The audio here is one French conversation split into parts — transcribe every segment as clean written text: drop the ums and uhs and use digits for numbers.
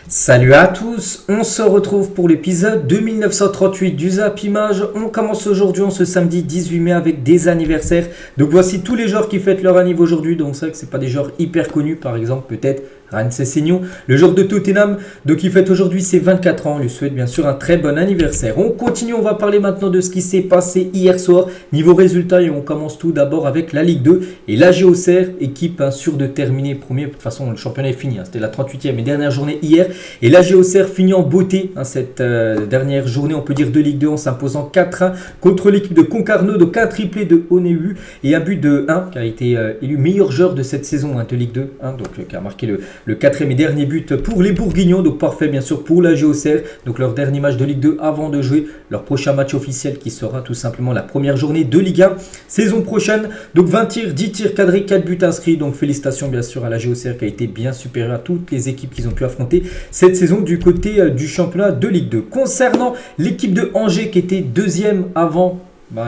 Salut à tous, on se retrouve pour l'épisode 2938 du Zap Image. On commence aujourd'hui, en ce samedi 18 mai, avec des anniversaires. Donc voici tous les joueurs qui fêtent leur anniversaire aujourd'hui. Donc c'est vrai que c'est pas des joueurs hyper connus, par exemple peut-être Ryan Sessegnon, le joueur de Tottenham, donc il fête aujourd'hui ses 24 ans. On lui souhaite bien sûr un très bon anniversaire. On continue, on va parler maintenant de ce qui s'est passé hier soir niveau résultat, et on commence tout d'abord avec la Ligue 2 et l'AG Auxerre, équipe sûre de terminer premier. De toute façon, le championnat est fini, c'était la 38e et dernière journée hier, et l'AG Auxerre finit en beauté cette dernière journée, on peut dire, de Ligue 2, en s'imposant 4-1 contre l'équipe de Concarneau. Donc un triplé de Oneu et un but de 1 qui a été élu meilleur joueur de cette saison de Ligue 2, donc qui a marqué le quatrième et dernier but pour les Bourguignons. Donc parfait bien sûr pour l'AG Auxerre, donc leur dernier match de Ligue 2 avant de jouer leur prochain match officiel qui sera tout simplement la première journée de Ligue 1 saison prochaine. Donc 20 tirs, 10 tirs cadrés, 4 buts inscrits. Donc félicitations bien sûr à l'AG Auxerre qui a été bien supérieur à toutes les équipes qu'ils ont pu affronter cette saison du côté du championnat de Ligue 2. Concernant l'équipe de Angers qui était deuxième avant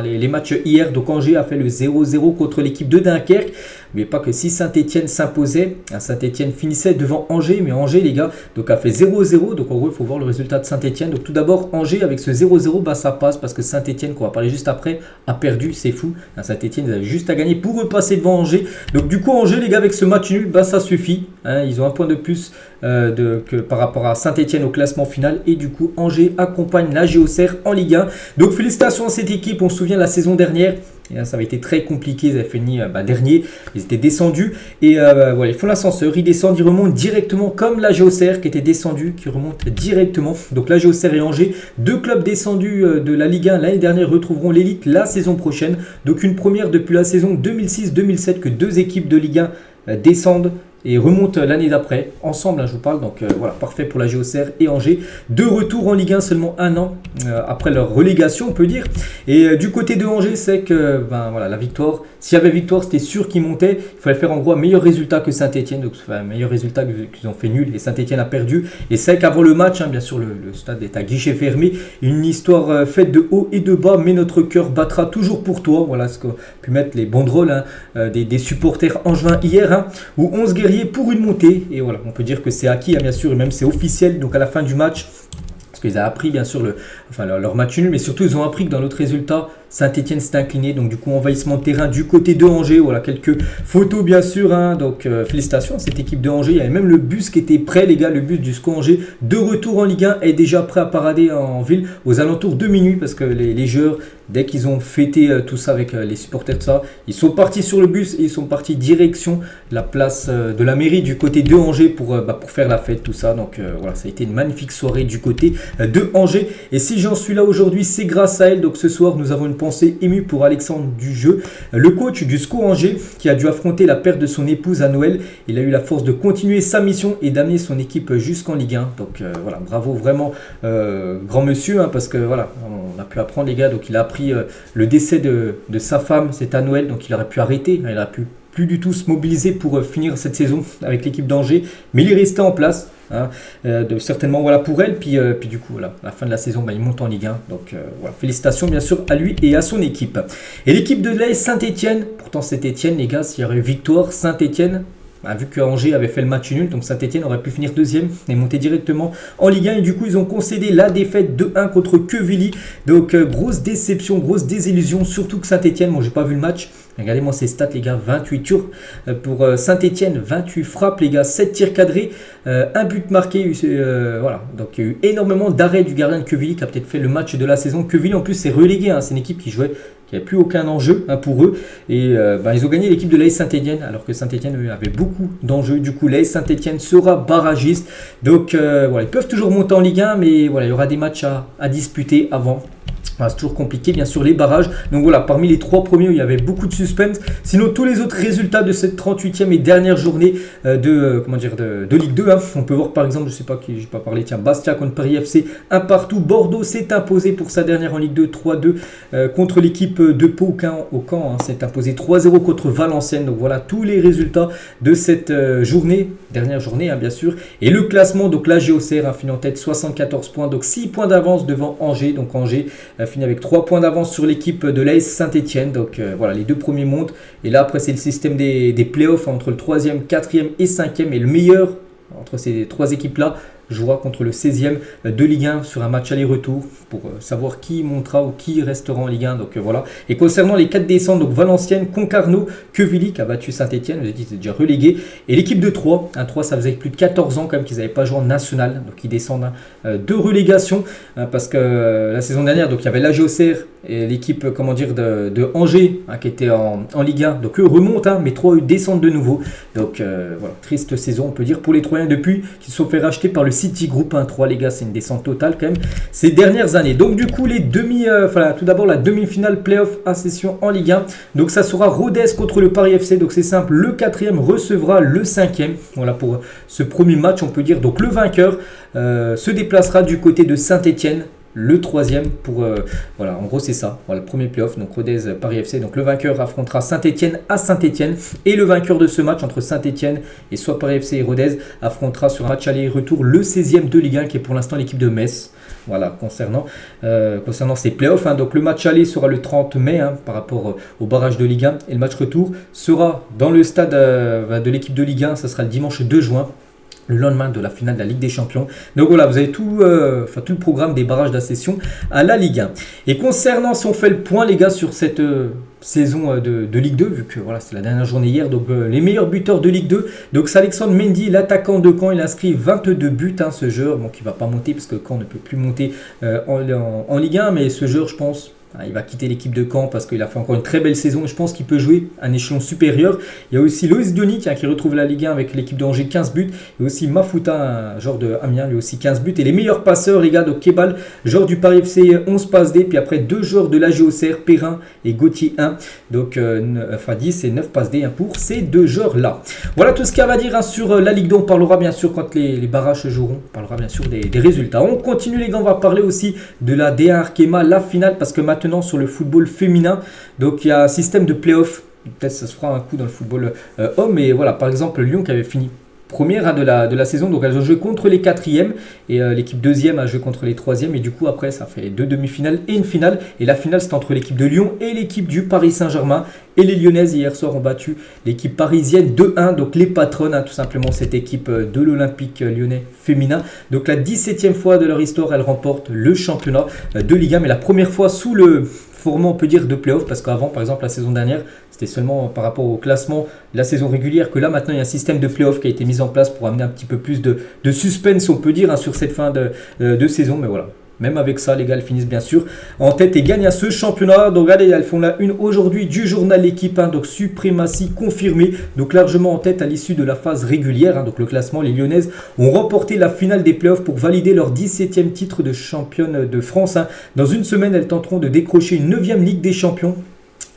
les matchs hier, donc Angers a fait le 0-0 contre l'équipe de Dunkerque. N'oubliez pas que si Saint-Etienne s'imposait, Saint-Etienne finissait devant Angers, mais Angers les gars donc a fait 0-0, donc en gros il faut voir le résultat de Saint-Etienne. Donc tout d'abord Angers avec ce 0-0, ça passe parce que Saint-Etienne, qu'on va parler juste après, a perdu, c'est fou. Saint-Etienne, ils avaient juste à gagner pour repasser devant Angers. Donc du coup Angers les gars avec ce match nul, ça suffit, ils ont un point de plus que par rapport à Saint-Etienne au classement final, et du coup Angers accompagne l'AG Auxerre en Ligue 1. Donc félicitations à cette équipe, on se souvient la saison dernière. Et ça avait été très compliqué, ils avaient fini dernier, ils étaient descendus et voilà, ils font l'ascenseur, ils descendent, ils remontent directement comme l'AG Auxerre qui était descendu, qui remonte directement. Donc l'AG Auxerre et Angers, deux clubs descendus de la Ligue 1 l'année dernière, retrouveront l'élite la saison prochaine. Donc une première depuis la saison 2006-2007 que deux équipes de Ligue 1 descendent et remonte l'année d'après, ensemble je vous parle, donc voilà, parfait pour l'AG Auxerre et Angers. De retour en Ligue 1 seulement un an après leur relégation on peut dire. Et du côté de Angers, c'est que voilà, la victoire, s'il y avait victoire c'était sûr qu'ils montaient, il fallait faire en gros un meilleur résultat que Saint-Etienne, donc un meilleur résultat qu'ils ont fait nul et Saint-Etienne a perdu. Et c'est qu'avant le match, bien sûr le stade est à guichet fermé, une histoire faite de haut et de bas, mais notre cœur battra toujours pour toi, voilà ce qu'ont pu mettre les banderoles des supporters angevins hier, où 11 guerriers pour une montée, et voilà, on peut dire que c'est acquis bien sûr, et même c'est officiel donc à la fin du match, parce qu'ils ont appris bien sûr leur match nul, mais surtout ils ont appris que dans l'autre résultat Saint-Etienne s'est incliné, donc du coup envahissement de terrain du côté de Angers. Voilà quelques photos bien sûr, donc félicitations à cette équipe de Angers. Il y avait même le bus qui était prêt les gars, le bus du SCO Angers de retour en Ligue 1 est déjà prêt à parader en ville aux alentours de minuit, parce que les joueurs, dès qu'ils ont fêté tout ça avec les supporters de ça, ils sont partis sur le bus et ils sont partis direction la place de la mairie du côté de Angers pour faire la fête, tout ça. Donc voilà, ça a été une magnifique soirée du côté de Angers, et si j'en suis là aujourd'hui c'est grâce à elle. Donc ce soir nous avons une pensée émue pour Alexandre Dujeu, le coach du SCO Angers qui a dû affronter la perte de son épouse à Noël. Il a eu la force de continuer sa mission et d'amener son équipe jusqu'en Ligue 1. Donc voilà, bravo vraiment grand monsieur, parce que voilà, on a pu apprendre les gars, donc il a appris le décès de sa femme, c'est à Noël, donc il aurait pu arrêter, il aurait pu plus du tout se mobiliser pour finir cette saison avec l'équipe d'Angers, mais il est resté en place. Certainement voilà pour elle, puis du coup voilà, à la fin de la saison il monte en Ligue 1, donc voilà, félicitations bien sûr à lui et à son équipe. Et l'équipe de l'AS Saint-Etienne, pourtant Saint-Etienne les gars, s'il y aurait eu victoire, Saint-Etienne, vu que Angers avait fait le match nul, donc Saint-Etienne aurait pu finir deuxième et monter directement en Ligue 1, et du coup ils ont concédé la défaite 2-1 contre Quevilly. Donc grosse déception, grosse désillusion, surtout que Saint-Etienne, j'ai pas vu le match. Regardez-moi ces stats les gars, 28 tirs pour Saint-Etienne, 28 frappes les gars, 7 tirs cadrés, un but marqué, voilà. Donc il y a eu énormément d'arrêts du gardien de Quevilly qui a peut-être fait le match de la saison. Quevilly en plus c'est relégué, c'est une équipe qui jouait, qui n'avait plus aucun enjeu pour eux, et ils ont gagné l'équipe de l'AS Saint-Etienne, alors que Saint-Etienne avait beaucoup d'enjeux. Du coup l'AS Saint-Etienne sera barragiste, donc voilà, ils peuvent toujours monter en Ligue 1, mais voilà, il y aura des matchs à disputer avant. C'est toujours compliqué bien sûr les barrages. Donc voilà, parmi les trois premiers il y avait beaucoup de suspense. Sinon tous les autres résultats de cette 38e et dernière journée de Ligue 2, on peut voir par exemple, je sais pas qui j'ai pas parlé, Bastia contre Paris FC 1 partout. Bordeaux s'est imposé pour sa dernière en Ligue 2 3-2 contre l'équipe de Pau au Caen, s'est imposé 3-0 contre Valenciennes. Donc voilà tous les résultats de cette dernière journée bien sûr. Et le classement, donc l'AG Auxerre finit en tête 74 points, donc 6 points d'avance devant Angers. Donc Angers fini avec 3 points d'avance sur l'équipe de l'AS Saint-Etienne. Donc voilà, les deux premiers montent. Et là après c'est le système des playoffs entre le 3e, 4e et 5e. Et le meilleur entre ces trois équipes là jouera contre le 16e de Ligue 1 sur un match aller-retour pour savoir qui montera ou qui restera en Ligue 1. Donc voilà. Et concernant les 4 descentes, donc Valenciennes, Concarneau, Quevilly qui a battu Saint-Etienne, vous avez dit c'était déjà relégué. Et l'équipe de Troyes, 3 ça faisait plus de 14 ans quand même qu'ils n'avaient pas joué en national, donc ils descendent de relégation parce que la saison dernière, donc il y avait l'AG Auxerre et l'équipe de Angers qui était en Ligue 1, donc eux remontent, mais Troyes descendent de nouveau. Donc voilà, triste saison on peut dire pour les Troyens depuis qu'ils se sont fait racheter par le City Group. 3 les gars, c'est une descente totale quand même ces dernières années. Donc du coup les tout d'abord la demi-finale playoff accession en Ligue 1. Donc ça sera Rodez contre le Paris FC. Donc c'est simple, le 4e recevra le 5e. Voilà pour ce premier match on peut dire. Donc le vainqueur se déplacera du côté de Saint-Etienne. Le 3e pour voilà, en gros c'est ça, voilà, le premier playoff, donc Rodez Paris FC. Donc le vainqueur affrontera Saint-Etienne à Saint-Etienne et le vainqueur de ce match entre Saint-Etienne et soit Paris FC et Rodez affrontera sur un match aller-retour le 16e de Ligue 1 qui est pour l'instant l'équipe de Metz. Voilà, concernant ces playoffs, donc le match aller sera le 30 mai par rapport au barrage de Ligue 1 et le match retour sera dans le stade de l'équipe de Ligue 1, ça sera le dimanche 2 juin. Le lendemain de la finale de la Ligue des Champions. Donc voilà, vous avez tout le programme des barrages d'accession à la Ligue 1. Et concernant, si on fait le point les gars sur cette saison de Ligue 2, vu que voilà, c'était la dernière journée hier, donc les meilleurs buteurs de Ligue 2, donc c'est Alexandre Mendy, l'attaquant de Caen, il inscrit 22 buts, ce joueur, bon, qui ne va pas monter parce que Caen ne peut plus monter en Ligue 1, mais ce joueur je pense... Il va quitter l'équipe de Caen parce qu'il a fait encore une très belle saison et je pense qu'il peut jouer à un échelon supérieur. Il y a aussi Loïs Diony qui retrouve la Ligue 1 avec l'équipe d'Angers, 15 buts. Et aussi Mafuta, un joueur de Amiens, lui aussi 15 buts. Et les meilleurs passeurs, les gars, de Kebal, joueur du Paris FC, 11 passes D. Puis après, 2 joueurs de l'AG Auxerre, Perrin et Gauthier 1. Donc 10 et 9 passes D pour ces 2 joueurs-là. Voilà tout ce qu'il y a à dire sur la Ligue 2. On parlera bien sûr quand les barrages se joueront. On parlera bien sûr des résultats. On continue les gars, on va parler aussi de la D1 Arkema, la finale, parce que maintenant sur le football féminin, donc il y a un système de play-off, peut-être ça se fera un coup dans le football homme, mais voilà, par exemple Lyon qui avait fini première de la saison, donc elles ont joué contre les 4e et l'équipe 2e a joué contre les 3e et du coup après ça fait 2 demi-finales et une finale et la finale c'est entre l'équipe de Lyon et l'équipe du Paris Saint-Germain et les Lyonnaises hier soir ont battu l'équipe parisienne 2-1, donc les patronnes tout simplement cette équipe de l'Olympique lyonnais féminin, donc la 17e fois de leur histoire elles remportent le championnat de Ligue 1 mais la première fois sous le format on peut dire de play-off parce qu'avant par exemple la saison dernière c'était seulement par rapport au classement de la saison régulière que là maintenant il y a un système de play-off qui a été mis en place pour amener un petit peu plus de suspense on peut dire sur cette fin de saison, mais voilà. Même avec ça, les gars, elles finissent bien sûr en tête et gagnent à ce championnat. Donc regardez, elles font la une aujourd'hui du journal L'équipe. Donc suprématie confirmée. Donc largement en tête à l'issue de la phase régulière. Donc le classement, les Lyonnaises ont remporté la finale des playoffs pour valider leur 17e titre de championne de France. Dans une semaine, elles tenteront de décrocher une 9e Ligue des Champions.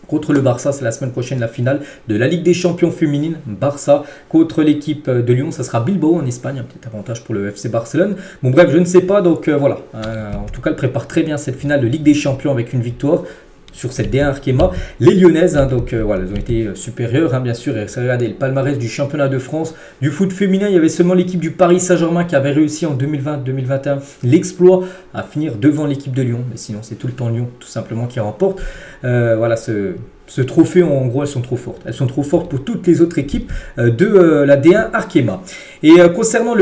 Contre le Barça, c'est la semaine prochaine la finale de la Ligue des Champions féminine. Barça contre l'équipe de Lyon, ça sera Bilbao en Espagne, un petit avantage pour le FC Barcelone. Bon bref, je ne sais pas, donc voilà. En tout cas, elle prépare très bien cette finale de Ligue des Champions avec une victoire sur cette D1 Arkema. Les Lyonnaises, donc voilà, elles ont été supérieures, bien sûr. Et regardez le palmarès du championnat de France du foot féminin. Il y avait seulement l'équipe du Paris Saint-Germain qui avait réussi en 2020-2021 l'exploit à finir devant l'équipe de Lyon. Mais sinon, c'est tout le temps Lyon, tout simplement, qui remporte. Voilà, ce trophée, en gros, elles sont trop fortes. Elles sont trop fortes pour toutes les autres équipes de la D1 Arkema. Et concernant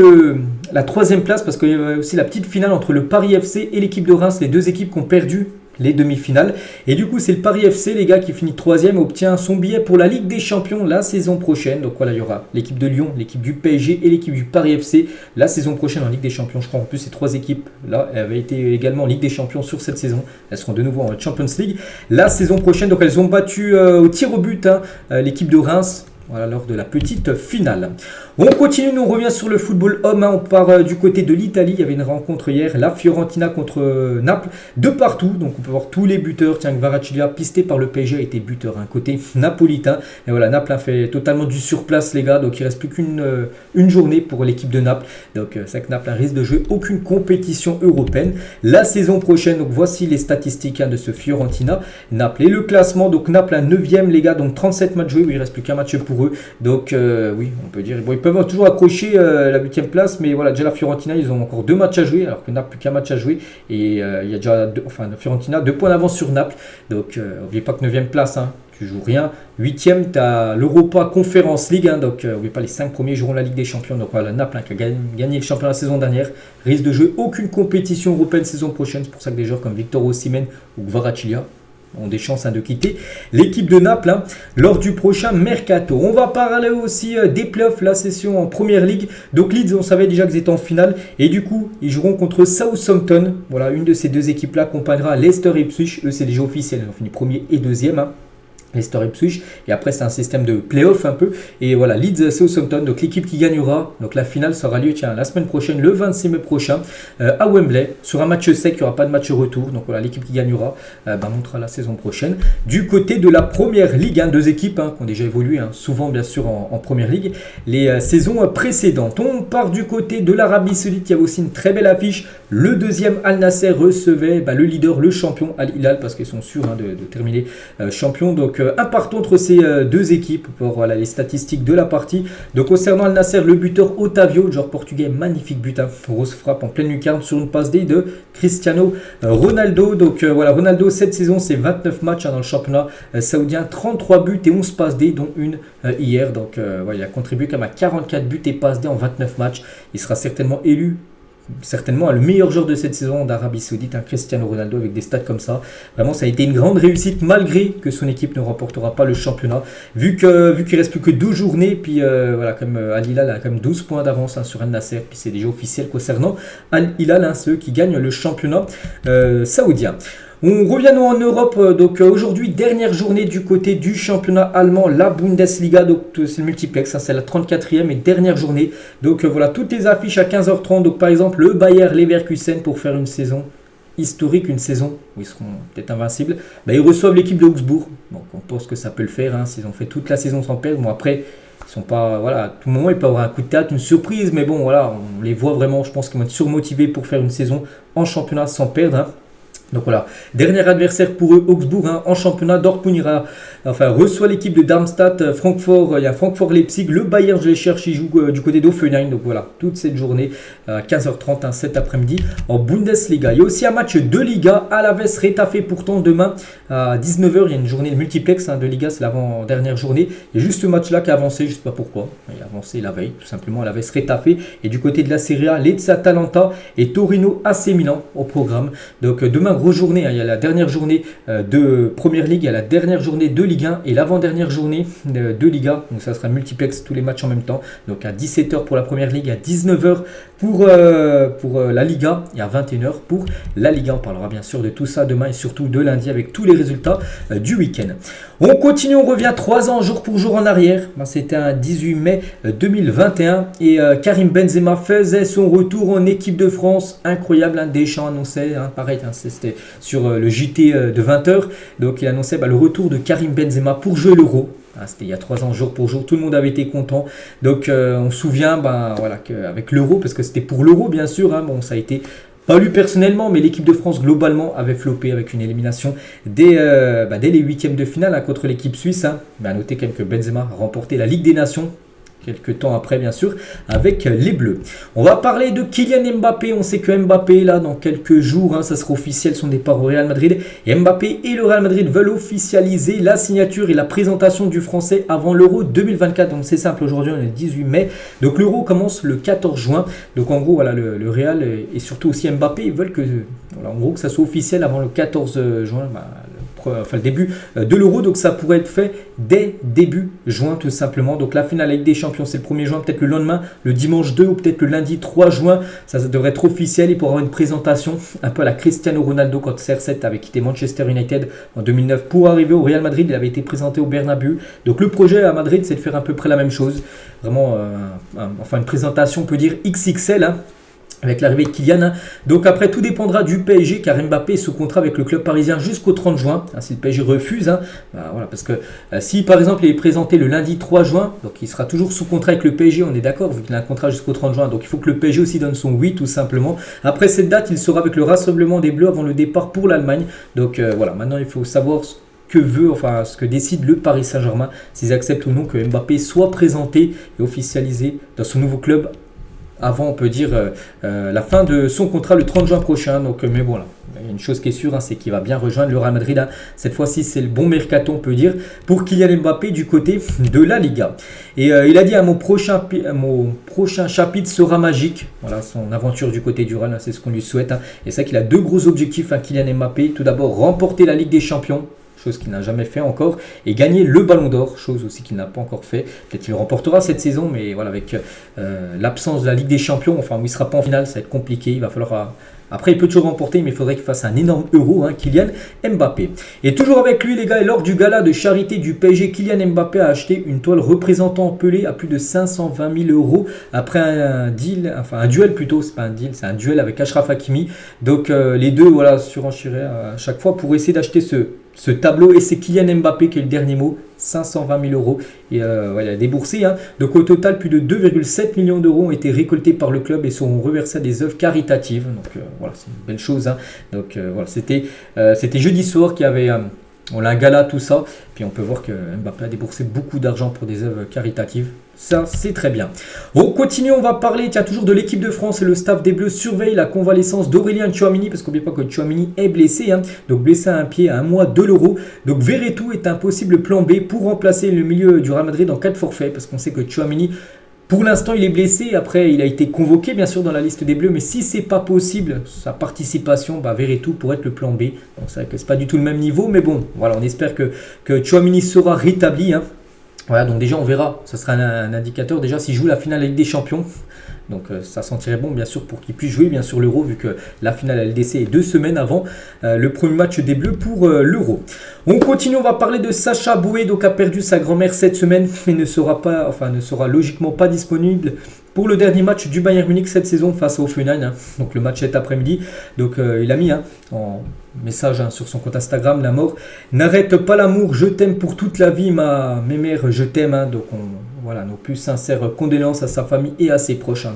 la 3e place, parce qu'il y avait aussi la petite finale entre le Paris FC et l'équipe de Reims, les deux équipes qui ont perdu les demi-finales. Et du coup, c'est le Paris FC, les gars, qui finit 3e, obtient son billet pour la Ligue des Champions la saison prochaine. Donc voilà, il y aura l'équipe de Lyon, l'équipe du PSG et l'équipe du Paris FC la saison prochaine en Ligue des Champions. Je crois en plus ces 3 équipes-là avaient été également en Ligue des Champions sur cette saison. Elles seront de nouveau en Champions League la saison prochaine. Donc elles ont battu au tir au but l'équipe de Reims. Voilà, lors de la petite finale. On continue, nous on revient sur le football homme. On part du côté de l'Italie. Il y avait une rencontre hier, la Fiorentina contre Naples, de partout. Donc on peut voir tous les buteurs. Tiens, Kvaratskhelia, pisté par le PSG, a été buteur, côté napolitain. Et voilà, Naples a fait totalement du surplace, les gars. Donc il ne reste plus qu'une journée pour l'équipe de Naples. Donc c'est que Naples risque de jouer aucune compétition européenne la saison prochaine. Donc voici les statistiques de ce Fiorentina. Naples et le classement. Donc Naples à 9e, les gars. Donc 37 matchs joués. Il ne reste plus qu'un match pour pour eux. Donc oui, on peut dire, bon, ils peuvent toujours accrocher la 8e place, mais voilà, déjà la Fiorentina, ils ont encore 2 matchs à jouer, alors que Naples plus qu'un match à jouer, et il y a déjà, la Fiorentina, 2 points d'avance sur Naples, donc n'oubliez pas que 9e place, hein, tu joues rien. 8e, tu as l'Europa Conference League, hein, donc n'oubliez pas, les 5 premiers joueront la Ligue des Champions. Donc voilà, Naples, hein, qui a gagné le championnat la saison dernière, risque de jouer aucune compétition européenne saison prochaine. C'est pour ça que des joueurs comme Victor Osimhen ou Kvaratskhelia ont des chances, hein, de quitter l'équipe de Naples, hein, lors du prochain mercato. On va parler aussi des playoffs, la session en Première Ligue. Donc Leeds, on savait déjà qu'ils étaient en finale, et du coup ils joueront contre Southampton. Voilà, une de ces deux équipes là accompagnera Leicester et Ipswich. Eux, c'est déjà officiel, ils ont fini premier et deuxième, hein. Leicester Ipswich, et après c'est un système de play-off un peu, et voilà, Leeds Southampton, donc l'équipe qui gagnera, donc la finale sera lieu, tiens, la semaine prochaine, le 26 mai prochain, à Wembley, sur un match sec, il n'y aura pas de match retour, donc voilà, l'équipe qui gagnera montera la saison prochaine. Du côté de la Première Ligue, hein, 2 équipes, hein, qui ont déjà évolué, hein, souvent bien sûr en Première Ligue, les saisons précédentes. On part du côté de l'Arabie Saoudite, il y avait aussi une très belle affiche, le deuxième Al Nasser recevait le leader, le champion Al Hilal, parce qu'ils sont sûrs, hein, de terminer champion. Donc un partout entre ces deux équipes pour voilà, les statistiques de la partie. Donc concernant Al Nasser, le buteur Otavio, le joueur portugais, magnifique but, hein, grosse frappe en pleine lucarne sur une passe D de Cristiano Ronaldo. Donc voilà, Ronaldo cette saison c'est 29 matchs, hein, dans le championnat saoudien, 33 buts et 11 passes D dont une hier. Donc voilà, il a contribué quand même à 44 buts et passes D en 29 matchs. Il sera certainement élu le meilleur joueur de cette saison d'Arabie Saoudite, un Cristiano Ronaldo, avec des stats comme ça. Vraiment, ça a été une grande réussite malgré que son équipe ne remportera pas le championnat. Vu qu'il reste plus que 12 journées, puis voilà, comme Al Hilal a quand même 12 points d'avance, hein, sur Al Nasser, puis c'est déjà officiel concernant Al Hilal, hein, ceux qui gagnent le championnat saoudien. On revient nous en Europe, donc aujourd'hui dernière journée du côté du championnat allemand, la Bundesliga, donc c'est le multiplex, hein, c'est la 34e et dernière journée, donc voilà, toutes les affiches à 15h30, donc par exemple le Bayer Leverkusen pour faire une saison historique, une saison où ils seront peut-être invincibles, ils reçoivent l'équipe de Augsbourg, donc on pense que ça peut le faire, hein, s'ils ont fait toute la saison sans perdre. Bon après, ils sont pas, voilà, à tout moment ils peuvent avoir un coup de théâtre, une surprise, mais bon voilà, on les voit vraiment, je pense qu'ils vont être surmotivés pour faire une saison en championnat sans perdre, hein. Donc voilà, dernier adversaire pour eux, Augsbourg, hein, en championnat. Dortmund reçoit l'équipe de Darmstadt, Francfort, il y a Francfort-Leipzig, le Bayern, je les cherche, il joue du côté d'Offenheim. Donc voilà, toute cette journée, 15h30, hein, cet après-midi, en Bundesliga. Il y a aussi un match de Liga, Alaves-Retafe pourtant demain à 19h. Il y a une journée de multiplex, hein, de Liga, c'est l'avant-dernière journée. Il y a juste ce match-là qui a avancé, je ne sais pas pourquoi. Il a avancé la veille, tout simplement, Alaves-Retafe. Et du côté de la Serie A, Lecce-Atalanta et Torino AC Milan au programme. Donc demain, grosse journée, hein, il y a la dernière journée de Première Ligue, il y a la dernière journée de Ligue 1 et l'avant-dernière journée de Liga. Donc ça sera multiplex, tous les matchs en même temps. Donc à 17h pour la Première Ligue, à 19h pour la Liga et à 21h pour la Liga. On parlera bien sûr de tout ça demain et surtout de lundi avec tous les résultats du week-end. On continue, on revient 3 ans jour pour jour en arrière. C'était un 18 mai 2021 et Karim Benzema faisait son retour en équipe de France. Incroyable, hein, Deschamps annonçait, hein, pareil, hein, c'était sur le JT de 20h. Donc il annonçait le retour de Karim Benzema pour jouer l'Euro. C'était il y a 3 ans jour pour jour, tout le monde avait été content. Donc on se souvient voilà, qu'avec l'Euro, parce que c'était pour l'Euro bien sûr, hein, bon, ça a été pas lui personnellement, mais l'équipe de France globalement avait floppé avec une élimination dès les 8e de finale, hein, contre l'équipe suisse, hein. Mais à noter quand même que Benzema a remporté la Ligue des Nations quelques temps après, bien sûr, avec les Bleus. On va parler de Kylian Mbappé. On sait que Mbappé, là, dans quelques jours, hein, ça sera officiel son départ au Real Madrid. Et Mbappé et le Real Madrid veulent officialiser la signature et la présentation du Français avant l'Euro 2024. Donc c'est simple, aujourd'hui on est le 18 mai. Donc l'Euro commence le 14 juin. Donc en gros, voilà, le Real et surtout aussi Mbappé, ils veulent que, voilà, en gros, que ça soit officiel avant le 14 juin. Le début de l'Euro, donc ça pourrait être fait dès début juin tout simplement. Donc la finale avec des champions c'est le 1er juin, peut-être le lendemain, le dimanche 2 ou peut-être le lundi 3 juin, ça devrait être officiel. Il pourra avoir une présentation un peu à la Cristiano Ronaldo quand CR7 avait quitté Manchester United en 2009 pour arriver au Real Madrid. Il avait été présenté au Bernabéu. Donc le projet à Madrid c'est de faire à peu près la même chose, vraiment une présentation on peut dire XXL, hein, avec l'arrivée de Kylian, hein. Donc après tout dépendra du PSG car Mbappé est sous contrat avec le club parisien jusqu'au 30 juin, hein, si le PSG refuse, hein, voilà, parce que si par exemple il est présenté le lundi 3 juin, donc il sera toujours sous contrat avec le PSG, on est d'accord, vu qu'il a un contrat jusqu'au 30 juin, donc il faut que le PSG aussi donne son oui tout simplement. Après cette date il sera avec le rassemblement des Bleus avant le départ pour l'Allemagne. Donc voilà, maintenant il faut savoir que veut, enfin ce que décide le Paris Saint-Germain, s'ils acceptent ou non que Mbappé soit présenté et officialisé dans son nouveau club avant, on peut dire, la fin de son contrat le 30 juin prochain. Donc, mais bon, là, il y a une chose qui est sûre, hein, c'est qu'il va bien rejoindre le Real Madrid. Hein. Cette fois-ci, c'est le bon mercato, on peut dire, pour Kylian Mbappé du côté de la Liga. Et il a dit, mon prochain chapitre sera magique. Voilà, son aventure du côté du Real, hein, c'est ce qu'on lui souhaite. Hein. Et c'est vrai qu'il a deux gros objectifs, hein, Kylian Mbappé. Tout d'abord, remporter la Ligue des Champions. Chose qu'il n'a jamais fait encore, et gagner le Ballon d'Or, chose aussi qu'il n'a pas encore fait. Peut-être qu'il le remportera cette saison, mais voilà, avec l'absence de la Ligue des Champions, enfin où il ne sera pas en finale, ça va être compliqué. Il va falloir. Après, il peut toujours remporter, mais il faudrait qu'il fasse un énorme euro, hein, Kylian Mbappé. Et toujours avec lui, les gars, et lors du gala de charité du PSG, Kylian Mbappé a acheté une toile représentant Pelé à plus de 520 000 euros après un duel plutôt, c'est pas un deal, c'est un duel avec Achraf Hakimi. Donc les deux, voilà, surenchiraient à chaque fois pour essayer d'acheter ce tableau, et c'est Kylian Mbappé qui est le dernier mot, 520 000 euros. Et il a déboursé. Hein. Donc au total, plus de 2,7 millions d'euros ont été récoltés par le club et seront reversés à des œuvres caritatives. Donc voilà, c'est une belle chose. Hein. Donc voilà, c'était jeudi soir qu'il y avait on a un gala, tout ça. Puis on peut voir que Mbappé a déboursé beaucoup d'argent pour des œuvres caritatives. Ça, c'est très bien. On continue, on va parler toujours de l'équipe de France, et le staff des Bleus surveille la convalescence d'Aurélien Tchouaméni, parce qu'oubliez pas que Tchouaméni est blessé, hein, donc blessé à un pied à un mois de l'Euro. Donc Verretou est un possible plan B pour remplacer le milieu du Real Madrid en cas de forfait, parce qu'on sait que Tchouaméni, pour l'instant, il est blessé. Après, il a été convoqué, bien sûr, dans la liste des Bleus. Mais si c'est pas possible, sa participation, Verretou pourrait être le plan B. Bon, c'est vrai que c'est pas du tout le même niveau. Mais bon, voilà, on espère que Tchouaméni sera rétabli. Hein. Voilà, donc déjà, on verra. Ce sera un indicateur. Déjà, s'il joue la finale Ligue des Champions. Donc ça sentirait bon, bien sûr, pour qu'il puisse jouer, bien sûr, l'Euro, vu que la finale LDC est 2 semaines avant le premier match des Bleus pour l'Euro. On continue, on va parler de Sacha Boey, donc a perdu sa grand-mère cette semaine, mais ne sera logiquement pas disponible pour le dernier match du Bayern Munich cette saison face au Hoffenheim. Hein. Donc le match cet après-midi. Donc il a mis en message sur son compte Instagram, la mort. N'arrête pas l'amour, je t'aime pour toute la vie, ma mère, je t'aime. Hein. Donc voilà, nos plus sincères condoléances à sa famille et à ses proches hein,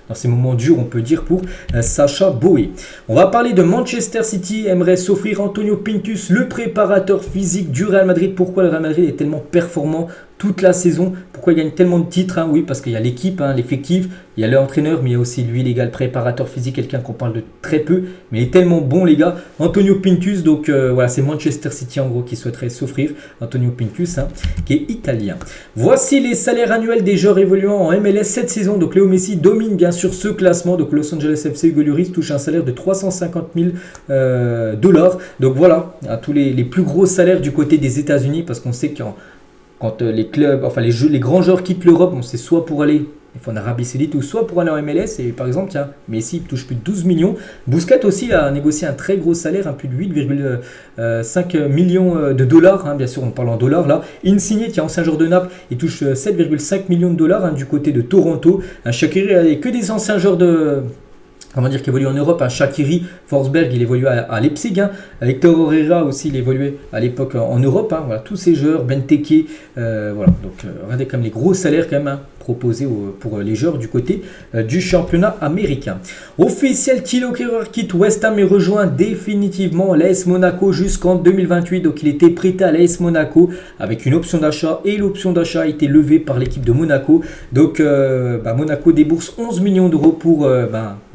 dans ces moments durs, on peut dire, pour Sacha Boey. On va parler de Manchester City, aimerait s'offrir Antonio Pintus, le préparateur physique du Real Madrid. Pourquoi le Real Madrid est tellement performant toute la saison? Pourquoi il gagne tellement de titres? Hein? Oui, parce qu'il y a l'équipe, hein, l'effectif, il y a l'entraîneur, mais il y a aussi lui, les gars, le préparateur physique, quelqu'un qu'on parle de très peu, mais il est tellement bon, les gars. Antonio Pintus, donc voilà, c'est Manchester City en gros qui souhaiterait s'offrir Antonio Pintus, hein, qui est italien. Voici les salaires annuels des joueurs évoluant en MLS cette saison. Donc Léo Messi domine bien sûr ce classement. Donc Los Angeles FC, Hugo Lloris touche un salaire de 350 000 $. Donc voilà, à tous les plus gros salaires du côté des États-Unis, parce qu'on sait quand les clubs, enfin les grands joueurs quittent l'Europe, on sait soit pour aller en Arabie Saoudite ou soit pour aller en MLS. Et par exemple, tiens, Messi touche plus de 12 millions. Busquets aussi a négocié un très gros salaire, plus de 8,5 millions de dollars. Hein, bien sûr, on parle en dollars là. Insigne, qui est ancien joueur de Naples, il touche 7,5 millions de dollars hein, du côté de Toronto. Un Shaqiri, que des anciens joueurs qui évolue en Europe. Shaqiri, Forsberg, il évolue à Leipzig. Hein. Hector Herrera aussi, il évoluait à l'époque en Europe. Hein. Voilà, tous ces joueurs, Benteke, voilà. Donc, regardez quand même les gros salaires quand même hein, proposés pour les joueurs du côté du championnat américain. Officiel, Thilo Kehrer quitte West Ham et rejoint définitivement l'AS Monaco jusqu'en 2028. Donc, il était prêté à l'AS Monaco avec une option d'achat et l'option d'achat a été levée par l'équipe de Monaco. Donc, Monaco débourse 11 millions d'euros pour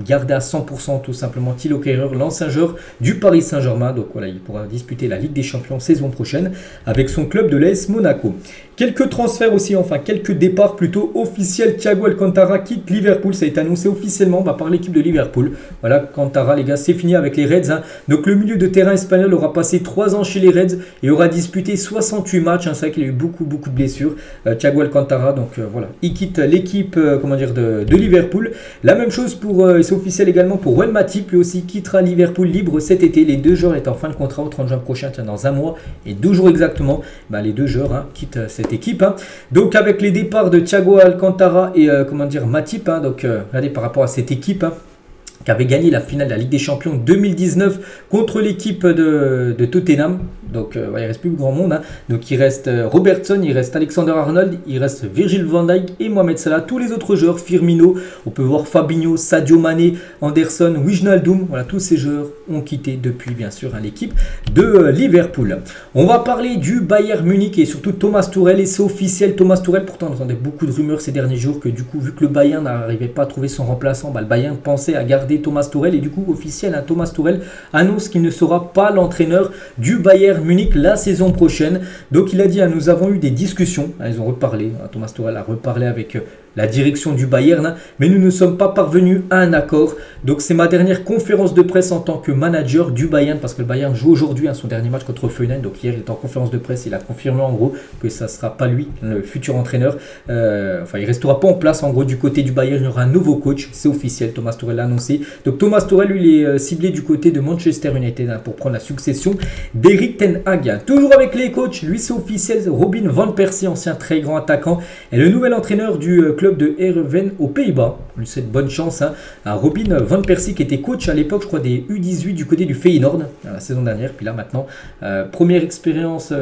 garder à 100% tout simplement Thilo Kehrer, l'ancien joueur du Paris Saint-Germain. Donc voilà, il pourra disputer la Ligue des Champions saison prochaine avec son club de l'AS Monaco. Quelques transferts aussi, enfin quelques départs plutôt officiels. Thiago Alcantara quitte Liverpool, ça a été annoncé officiellement par l'équipe de Liverpool. Voilà, Alcantara les gars, c'est fini avec les Reds. Hein. Donc le milieu de terrain espagnol aura passé 3 ans chez les Reds et aura disputé 68 matchs. Hein. C'est vrai qu'il a eu beaucoup de blessures. Thiago Alcantara, donc voilà, il quitte l'équipe de Liverpool. La même chose c'est officiel également pour Juan Matip, lui aussi quittera Liverpool libre cet été. Les deux joueurs étant en fin de contrat au 30 juin prochain, dans un mois et 2 jours exactement. Les deux joueurs hein, quittent cette équipe. Hein. Donc avec les départs de Thiago Alcantara et Matip, hein, donc regardez par rapport à cette équipe. Hein, qui avait gagné la finale de la Ligue des Champions 2019 contre l'équipe de Tottenham. Donc il ne reste plus grand monde. Donc il reste Robertson, il reste Alexander-Arnold, il reste Virgil van Dijk et Mohamed Salah. Tous les autres joueurs, Firmino, on peut voir Fabinho, Sadio Mané, Anderson, Wijnaldum. Voilà, tous ces joueurs ont quitté depuis bien sûr l'équipe de Liverpool. On va parler du Bayern Munich et surtout Thomas Tuchel. Et c'est officiel, Thomas Tuchel, pourtant on entendait beaucoup de rumeurs ces derniers jours que du coup, vu que le Bayern n'arrivait pas à trouver son remplaçant, le Bayern pensait à garder Thomas Tuchel. Et du coup, officiel, Thomas Tuchel annonce qu'il ne sera pas l'entraîneur du Bayern Munich la saison prochaine. Donc il a dit, nous avons eu des discussions, ils ont reparlé, Thomas Tuchel a reparlé avec la direction du Bayern, mais nous ne sommes pas parvenus à un accord. Donc c'est ma dernière conférence de presse en tant que manager du Bayern, parce que le Bayern joue aujourd'hui son dernier match contre Hoffenheim. Donc hier il était en conférence de presse, il a confirmé en gros que ça ne sera pas lui le futur entraîneur. Enfin il restera pas en place en gros du côté du Bayern, il y aura un nouveau coach, c'est officiel, Thomas Tuchel l'a annoncé. Donc Thomas Tuchel lui il est ciblé du côté de Manchester United pour prendre la succession d'Erik ten Hag. Toujours avec les coachs, lui c'est officiel, Robin van Persie, ancien très grand attaquant, est le nouvel entraîneur du club de Heerenveen aux Pays-Bas. On lui souhaite bonne chance à Robin van Persie qui était coach à l'époque je crois des U18 du côté du Feyenoord la saison dernière, puis là maintenant première expérience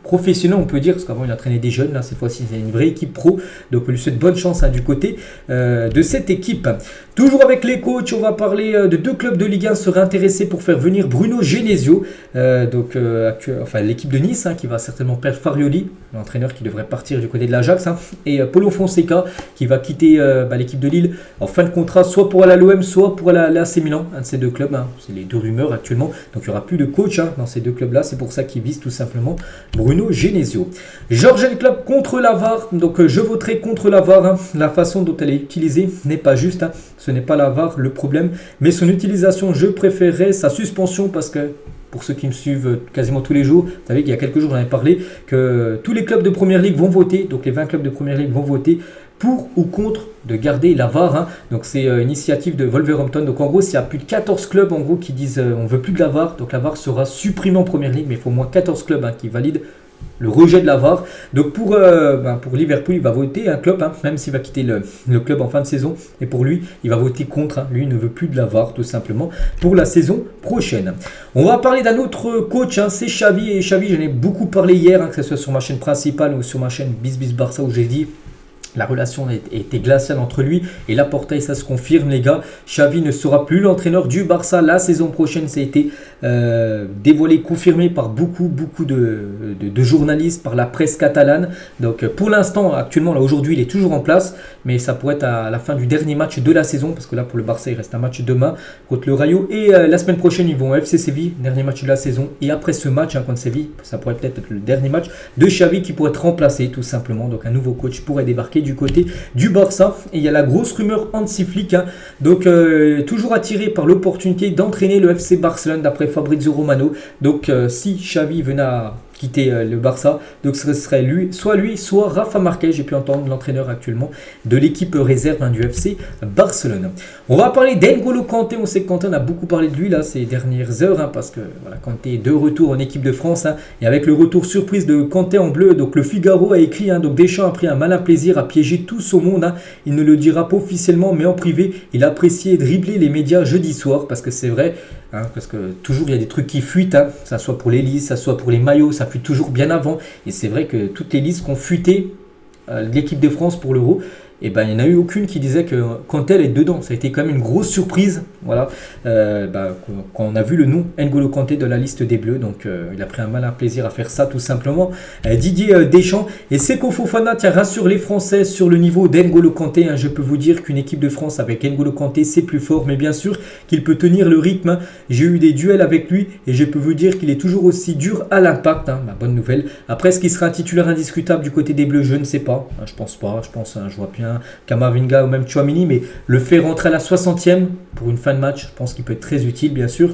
professionnelle on peut dire, parce qu'avant il entraînait des jeunes, là cette fois-ci c'est une vraie équipe pro, donc on lui souhaite bonne chance du côté de cette équipe. Toujours avec les coachs, on va parler de deux clubs de Ligue 1 seraient intéressés pour faire venir Bruno Genesio, l'équipe de Nice qui va certainement perdre Farioli, l'entraîneur qui devrait partir du côté de l'Ajax, et Paulo Fonseca qui va quitter l'équipe de Lille en fin de contrat, soit pour aller à l'OM, soit pour aller à l'AC Milan, un de ces deux clubs, c'est les deux rumeurs actuellement, donc il n'y aura plus de coach dans ces deux clubs là, c'est pour ça qu'ils visent tout simplement Bruno Genesio. Georgian Club contre la VAR, donc je voterai contre la VAR, la façon dont elle est utilisée n'est pas juste, ce n'est pas la VAR le problème, mais son utilisation, je préférerais sa suspension, parce que pour ceux qui me suivent quasiment tous les jours, vous savez qu'il y a quelques jours j'en avais parlé, que tous les clubs de Première Ligue vont voter, donc les 20 clubs de Première Ligue vont voter pour ou contre de garder la VAR. Donc c'est une initiative de Wolverhampton. Donc en gros, s'il y a plus de 14 clubs en gros qui disent on veut plus de la VAR, donc la VAR sera supprimée en Première Ligue, mais il faut au moins 14 clubs qui valident le rejet de la VAR. Donc pour Liverpool, il va voter un club, même s'il va quitter le club en fin de saison. Et pour lui, il va voter contre. Lui, il ne veut plus de la VAR, tout simplement, pour la saison prochaine. On va parler d'un autre coach, c'est Xavi. Et Xavi, j'en ai beaucoup parlé hier, que ce soit sur ma chaîne principale ou sur ma chaîne Bis Barça, où j'ai dit la relation était glaciale entre lui et Laporta, et ça se confirme les gars. Xavi ne sera plus l'entraîneur du Barça la saison prochaine. Ça a été dévoilé, confirmé par beaucoup de journalistes, par la presse catalane. Donc pour l'instant, actuellement, là aujourd'hui, il est toujours en place, mais ça pourrait être à la fin du dernier match de la saison, parce que là pour le Barça, il reste un match demain contre le Rayo, et la semaine prochaine, ils vont au FC Séville, dernier match de la saison, et après ce match contre Séville, ça pourrait peut-être être le dernier match de Xavi qui pourrait être remplacé tout simplement. Donc un nouveau coach pourrait débarquer du côté du Barça. Et il y a la grosse rumeur Hansi Flick, donc toujours attiré par l'opportunité d'entraîner le FC Barcelone d'après Fabrizio Romano. Donc si Xavi venait à quitter le Barça, donc ce serait lui, soit Rafa Marquez, j'ai pu entendre l'entraîneur actuellement de l'équipe réserve du FC Barcelone. On va parler d'N'Golo Kanté. On sait que Kanté, on a beaucoup parlé de lui là ces dernières heures, parce que voilà, Kanté est de retour en équipe de France, et avec le retour surprise de Kanté en bleu, donc le Figaro a écrit, donc Deschamps a pris un malin plaisir à piéger tout son monde, il ne le dira pas officiellement, mais en privé, il appréciait dribbler les médias jeudi soir, parce que c'est vrai, parce que toujours il y a des trucs qui fuitent, ça soit pour les listes, ça soit pour les maillots, ça fuite toujours bien avant, et c'est vrai que toutes les listes qui ont fuité l'équipe de France pour l'Euro, et il n'y en a eu aucune qui disait que Kanté est dedans. Ça a été quand même une grosse surprise, voilà, quand on a vu le nom N'Golo Kanté de la liste des Bleus. Donc il a pris un malin plaisir à faire ça tout simplement. Didier Deschamps et Seko Fofana rassure les Français sur le niveau d'N'Golo Kanté. Je peux vous dire qu'une équipe de France avec N'Golo Kanté c'est plus fort, mais bien sûr qu'il peut tenir le rythme. J'ai eu des duels avec lui et je peux vous dire qu'il est toujours aussi dur à l'impact, ma bonne nouvelle. Après, est-ce qu'il sera un titulaire indiscutable du côté des Bleus? Je ne sais pas, je pense pas. Je vois bien Camavinga ou même Tchouaméni, mais le faire rentrer à la 60e pour une fin de match, je pense qu'il peut être très utile, bien sûr.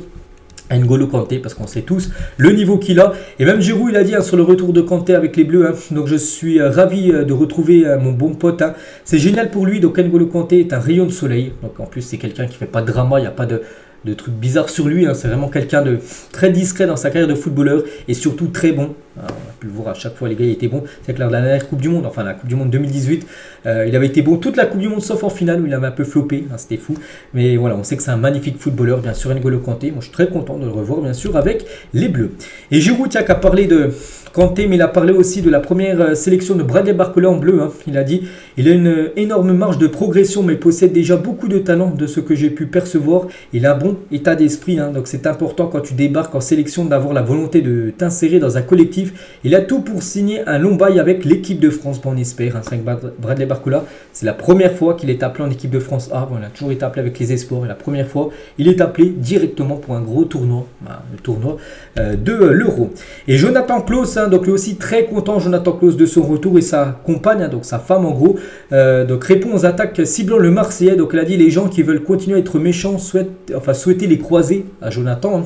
N'Golo Kanté, parce qu'on sait tous le niveau qu'il a, et même Giroud il a dit sur le retour de Kanté avec les Bleus, donc je suis ravi de retrouver mon bon pote, c'est génial pour lui. Donc N'Golo Kanté est un rayon de soleil, donc en plus c'est quelqu'un qui fait pas de drama, il n'y a pas de de trucs bizarres sur lui. C'est vraiment quelqu'un de très discret dans sa carrière de footballeur et surtout très bon. Alors, on a pu le voir à chaque fois, les gars, il était bon. C'est que lors de la dernière Coupe du Monde, enfin la Coupe du Monde 2018, il avait été bon toute la Coupe du Monde sauf en finale où il avait un peu floppé. C'était fou. Mais voilà, on sait que c'est un magnifique footballeur, bien sûr, N'Golo Kanté. Moi, je suis très content de le revoir, bien sûr, avec les Bleus. Et Giroud, tiens, qui a parlé de Kanté, mais il a parlé aussi de la première sélection de Bradley Barcola en bleu. Il a dit il a une énorme marge de progression, mais possède déjà beaucoup de talent de ce que j'ai pu percevoir. Il a un bon état d'esprit, donc c'est important quand tu débarques en sélection d'avoir la volonté de t'insérer dans un collectif. Il a tout pour signer un long bail avec l'équipe de France, on espère. C'est Bradley Barcola, c'est la première fois qu'il est appelé en équipe de France A. On a toujours été appelé avec les espoirs et la première fois, il est appelé directement pour un gros tournoi, le tournoi de l'Euro. Et Jonathan Klaus, donc lui aussi très content, Jonathan Klaus, de son retour et sa compagne, donc sa femme en gros, donc répond aux attaques ciblant le Marseillais. Donc elle a dit les gens qui veulent continuer à être méchants souhaiter les croiser à Jonathan.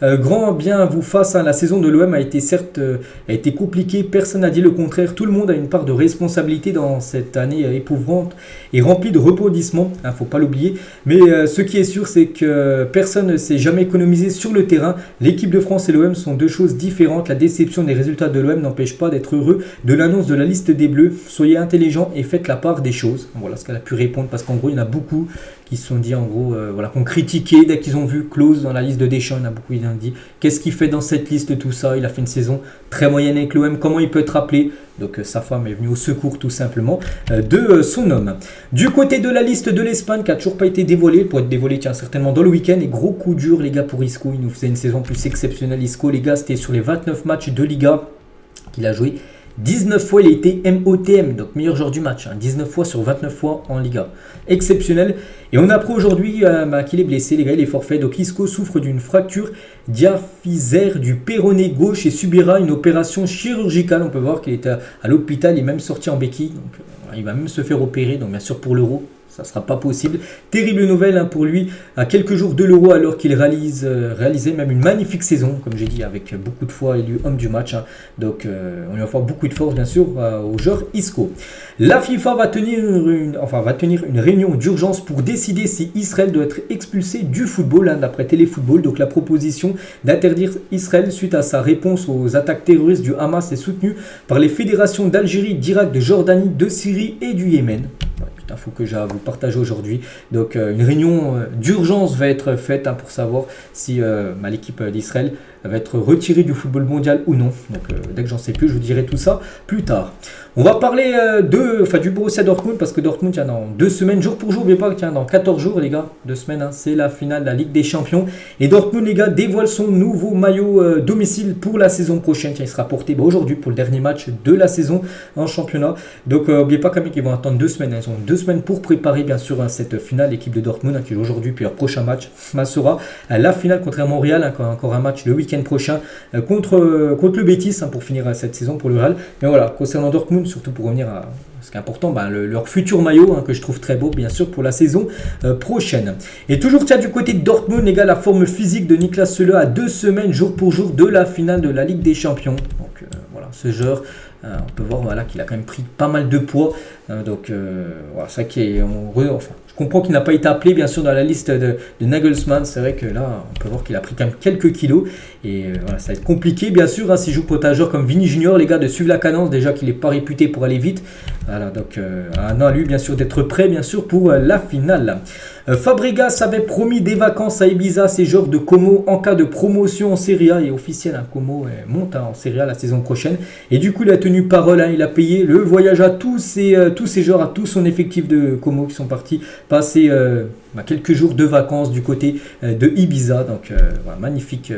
Grand bien vous fasse, la saison de l'OM a été compliquée, personne n'a dit le contraire, tout le monde a une part de responsabilité dans cette année épouvante et remplie de rebondissements, faut pas l'oublier, mais ce qui est sûr c'est que personne ne s'est jamais économisé sur le terrain. L'équipe de France et l'OM sont deux choses différentes, la déception des résultats de l'OM n'empêche pas d'être heureux de l'annonce de la liste des Bleus, soyez intelligents et faites la part des choses. Voilà ce qu'elle a pu répondre, parce qu'en gros il y en a beaucoup qui se sont dit en gros, qu'on critiquait dès qu'ils ont vu Klose dans la liste de Deschamps. Il y en a beaucoup qui ont dit qu'est-ce qu'il fait dans cette liste, tout ça. Il a fait une saison très moyenne avec l'OM, comment il peut être appelé? Donc sa femme est venue au secours tout simplement de son homme. Du côté de la liste de l'Espagne qui n'a toujours pas été dévoilée, pour être dévoilée certainement dans le week-end. Et gros coup dur les gars pour Isco, il nous faisait une saison plus exceptionnelle. Isco les gars, c'était sur les 29 matchs de Liga qu'il a joué. 19 fois il a été MOTM, donc meilleur joueur du match, 19 fois sur 29 fois en Liga. Exceptionnel. Et on apprend aujourd'hui qu'il est blessé, les gars, il est forfait. Donc Isco souffre d'une fracture diaphysaire du péroné gauche et subira une opération chirurgicale. On peut voir qu'il est à l'hôpital, il est même sorti en béquille. Donc il va même se faire opérer, donc bien sûr pour l'Euro. Ça ne sera pas possible. Terrible nouvelle pour lui, à quelques jours de l'Euro, alors qu'il réalisait même une magnifique saison, comme j'ai dit, avec beaucoup de fois élu homme du match. Donc on lui offre beaucoup de force, bien sûr, au joueur Isco. La FIFA va tenir une réunion d'urgence pour décider si Israël doit être expulsé du football, d'après Téléfootball. Donc la proposition d'interdire Israël suite à sa réponse aux attaques terroristes du Hamas est soutenue par les fédérations d'Algérie, d'Irak, de Jordanie, de Syrie et du Yémen. Info que j'ai à vous partager aujourd'hui. Donc une réunion d'urgence va être faite pour savoir si l'équipe d'Israël va être retirée du football mondial ou non. Donc dès que j'en sais plus, je vous dirai tout ça plus tard. On va parler du Borussia Dortmund, parce que Dortmund, dans 2 semaines, jour pour jour, mais pas, dans 14 jours, les gars, 2 semaines, c'est la finale de la Ligue des Champions. Et Dortmund, les gars, dévoile son nouveau maillot domicile pour la saison prochaine. Il sera porté aujourd'hui pour le dernier match de la saison en championnat. Donc, n'oubliez pas quand même qu'ils vont attendre 2 semaines. Ils ont 2 semaines pour préparer, bien sûr, cette finale. L'équipe de Dortmund, qui joue aujourd'hui, puis leur prochain match sera la finale contre Montréal. Encore un match le week-end prochain contre le Betis pour finir cette saison pour le Real. Mais voilà, concernant Dortmund, surtout pour revenir à ce qui est important, leur futur maillot que je trouve très beau, bien sûr, pour la saison prochaine. Et toujours du côté de Dortmund, les gars, la forme physique de Niklas Süle à 2 semaines, jour pour jour, de la finale de la Ligue des Champions. Donc voilà, ce joueur, on peut voir qu'il a quand même pris pas mal de poids. C'est ça qui est... Je comprends qu'il n'a pas été appelé, bien sûr, dans la liste de Nagelsmann. C'est vrai que là, on peut voir qu'il a pris quand même quelques kilos. Et ça va être compliqué, bien sûr, s'il joue contre un joueur comme Vini Junior, les gars, de suivre la cadence. Déjà qu'il n'est pas réputé pour aller vite. Voilà, donc à lui, bien sûr, d'être prêt, bien sûr, pour la finale. Fabregas avait promis des vacances à Ibiza, ses joueurs de Como, en cas de promotion en Serie A. Et officiel, Como monte en Serie A la saison prochaine. Et du coup, il a tenu parole. Il a payé le voyage à tous ses joueurs, à tout son effectif de Como qui sont partis passer quelques jours de vacances du côté de Ibiza. Donc magnifique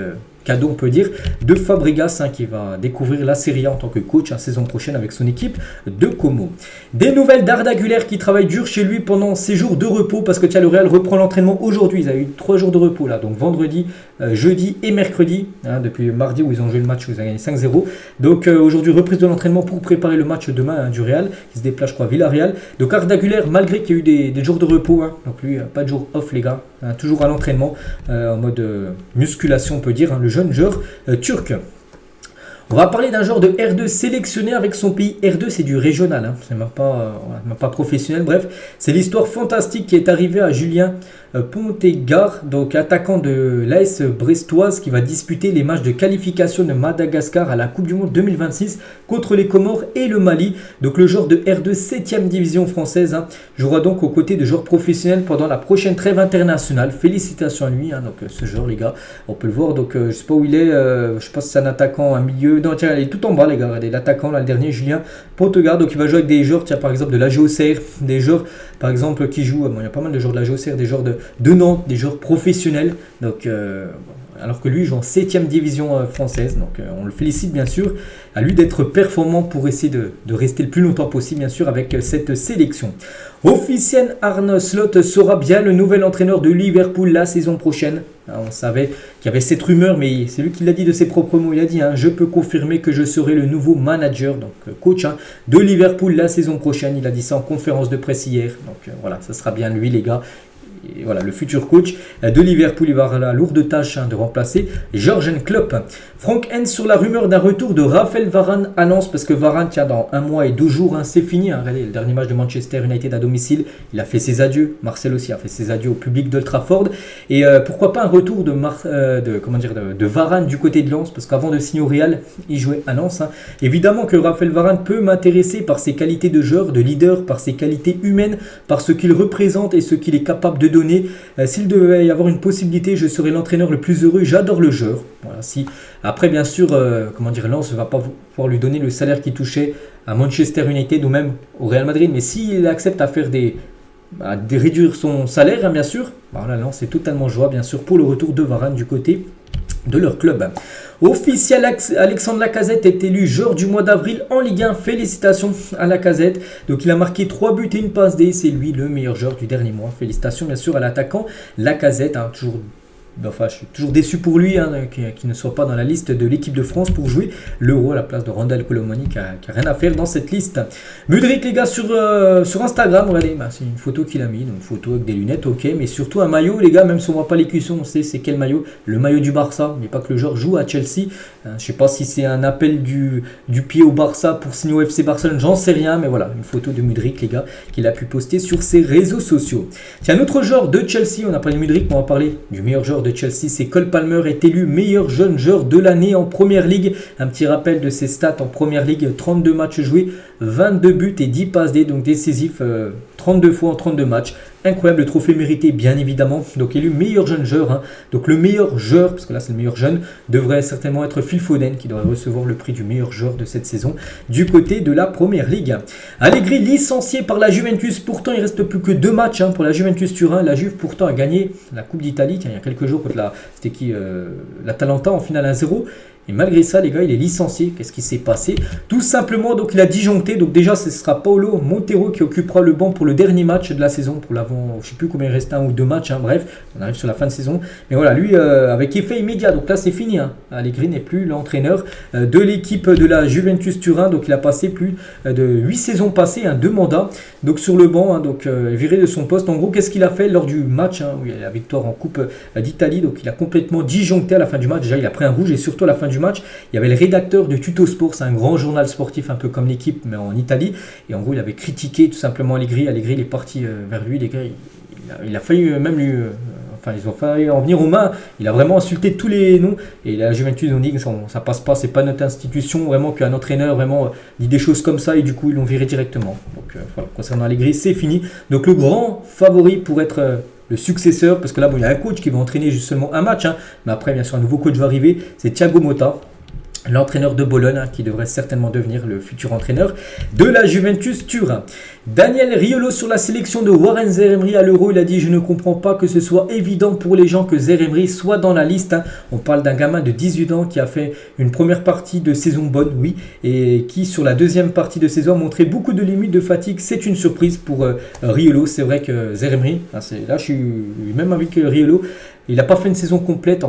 cadeau, on peut dire, de Fabregas qui va découvrir la Serie A en tant que coach saison prochaine avec son équipe de Como. Des nouvelles d'Arda Güler qui travaille dur chez lui pendant ses jours de repos, parce que le Real reprend l'entraînement aujourd'hui. Ils ont eu 3 jours de repos là, donc vendredi, jeudi et mercredi, depuis mardi où ils ont joué le match où ils ont gagné 5-0. Donc aujourd'hui, reprise de l'entraînement pour préparer le match demain du Real qui se déplace, je crois, à Villarreal. Donc Arda Güler, malgré qu'il y a eu des jours de repos, donc lui, pas de jour off les gars, toujours à l'entraînement en mode musculation, on peut dire, le jeune joueur turc. On va parler d'un joueur de R2 sélectionné avec son pays. R2, c'est du régional, c'est même pas professionnel. Bref, c'est l'histoire fantastique qui est arrivée à Julien Pontegar, donc attaquant de l'AS brestoise qui va disputer les matchs de qualification de Madagascar à la Coupe du Monde 2026 contre les Comores et le Mali. Donc le joueur de R2 7e division française jouera donc aux côtés de joueurs professionnels pendant la prochaine trêve internationale. Félicitations à lui, donc ce joueur les gars, on peut le voir. Donc je sais pas où il est, je sais pas si c'est un attaquant, un milieu. Non tiens, il est tout en bas les gars, regardez l'attaquant là, le dernier Julien Pontegar. Donc il va jouer avec des joueurs, tiens par exemple de la GOCR, des joueurs par exemple qui jouent, il y a pas mal de joueurs de la GOCR, des joueurs de Nantes, des joueurs professionnels. Donc alors que lui joue en 7e division française. Donc on le félicite bien sûr, à lui d'être performant pour essayer de rester le plus longtemps possible bien sûr avec cette sélection. Officiel, Arne Slot sera bien le nouvel entraîneur de Liverpool la saison prochaine. On savait qu'il y avait cette rumeur, mais c'est lui qui l'a dit de ses propres mots. Il a dit je peux confirmer que je serai le nouveau manager, donc coach de Liverpool la saison prochaine. Il a dit ça en conférence de presse hier. Donc voilà, ça sera bien lui les gars. Et voilà, le futur coach de Liverpool, il va avoir la lourde tâche de remplacer Jürgen Klopp. Frank Hens sur la rumeur d'un retour de Raphaël Varane à Lens, parce que Varane, tiens, dans 1 mois et 2 jours, c'est fini. Regardez, le dernier match de Manchester United à domicile, il a fait ses adieux. Marcel aussi a fait ses adieux au public d'Old Trafford. Et pourquoi pas un retour de Varane du côté de Lens, parce qu'avant de signer au Real, il jouait à Lens. Évidemment que Raphaël Varane peut m'intéresser par ses qualités de joueur, de leader, par ses qualités humaines, par ce qu'il représente et ce qu'il est capable de donner. S'il devait y avoir une possibilité, je serais l'entraîneur le plus heureux. J'adore le joueur. Voilà, si après bien sûr, Lens ne va pas pouvoir lui donner le salaire qu'il touchait à Manchester United ou même au Real Madrid, mais s'il accepte à faire de réduire son salaire, bien sûr, voilà, Lens est totalement jouable bien sûr pour le retour de Varane du côté de leur club. Officiel, Alexandre Lacazette est élu joueur du mois d'avril en Ligue 1. Félicitations à Lacazette. Donc il a marqué 3 buts et une passe D. C'est lui le meilleur joueur du dernier mois. Félicitations bien sûr à l'attaquant Lacazette. Je suis toujours déçu pour lui qu'il ne soit pas dans la liste de l'équipe de France pour jouer l'Euro à la place de Randal Colomani qui a rien à faire dans cette liste. Mudryk les gars sur Instagram, regardez, c'est une photo qu'il a mis, donc une photo avec des lunettes, ok, mais surtout un maillot les gars, même si on ne voit pas les cuissons, on sait c'est quel maillot, le maillot du Barça, mais pas que le joueur joue à Chelsea. Je ne sais pas si c'est un appel du pied au Barça pour signer au FC Barcelone, j'en sais rien, mais voilà, une photo de Mudryk les gars qu'il a pu poster sur ses réseaux sociaux. Tiens, un autre joueur de Chelsea, on a parlé de Mudryk, mais on va parler du meilleur joueur de Chelsea, c'est Cole Palmer, est élu meilleur jeune joueur de l'année en Première Ligue. Un petit rappel de ses stats en Première Ligue, 32 matchs joués, 22 buts et 10 passes D, donc décisif 32 fois en 32 matchs. Incroyable, le trophée mérité bien évidemment. Donc élu meilleur jeune joueur. Donc le meilleur joueur, parce que là c'est le meilleur jeune, devrait certainement être Phil Foden qui devrait recevoir le prix du meilleur joueur de cette saison du côté de la Première Ligue. Allegri licencié par la Juventus. Pourtant il reste plus que 2 matchs pour la Juventus Turin. La Juve pourtant a gagné la Coupe d'Italie il y a quelques jours contre l'Atalanta en finale 1-0. Et malgré ça, les gars, il est licencié. Qu'est-ce qui s'est passé? Tout simplement, donc il a disjoncté. Donc déjà, ce sera Paulo Montero qui occupera le banc pour le dernier match de la saison. Pour l'avant, je ne sais plus combien il reste, 1 ou 2 matchs. Bref, on arrive sur la fin de saison. Mais voilà, lui, avec effet immédiat. Donc là, c'est fini. Allegri n'est plus l'entraîneur de l'équipe de la Juventus Turin. Donc il a passé plus de 8 saisons passées, 2 mandats. Donc sur le banc, viré de son poste. En gros, qu'est-ce qu'il a fait lors du match où il y a la victoire en Coupe d'Italie? Donc il a complètement disjoncté à la fin du match. Déjà, il a pris un rouge et surtout à la fin du match, il y avait le rédacteur de Tuto Sport, c'est un grand journal sportif un peu comme l'équipe mais en Italie, et en gros il avait critiqué tout simplement Allegri. Allegri il est parti vers lui, les gars, il a failli même lui ils ont failli en venir aux mains. Il a vraiment insulté tous les noms et la Juventus ont dit que ça passe pas, c'est pas notre institution vraiment qu'un entraîneur vraiment dit des choses comme ça, et du coup ils l'ont viré directement. Donc voilà, concernant Allegri c'est fini. Donc le grand favori pour être le successeur, parce que là il y a un coach qui va entraîner juste seulement un match, mais après bien sûr un nouveau coach va arriver, c'est Thiago Motta, l'entraîneur de Bologne, qui devrait certainement devenir le futur entraîneur de la Juventus Turin. Daniel Riolo sur la sélection de Warren Zaïre-Emery à l'Euro, il a dit: je ne comprends pas que ce soit évident pour les gens que Zaïre-Emery soit dans la liste. On parle d'un gamin de 18 ans qui a fait une première partie de saison bonne, oui, et qui sur la deuxième partie de saison a montré beaucoup de limites de fatigue. C'est une surprise pour Riolo. C'est vrai que Zaïre-Emery, là je suis même avec Riolo, il n'a pas fait une saison complète,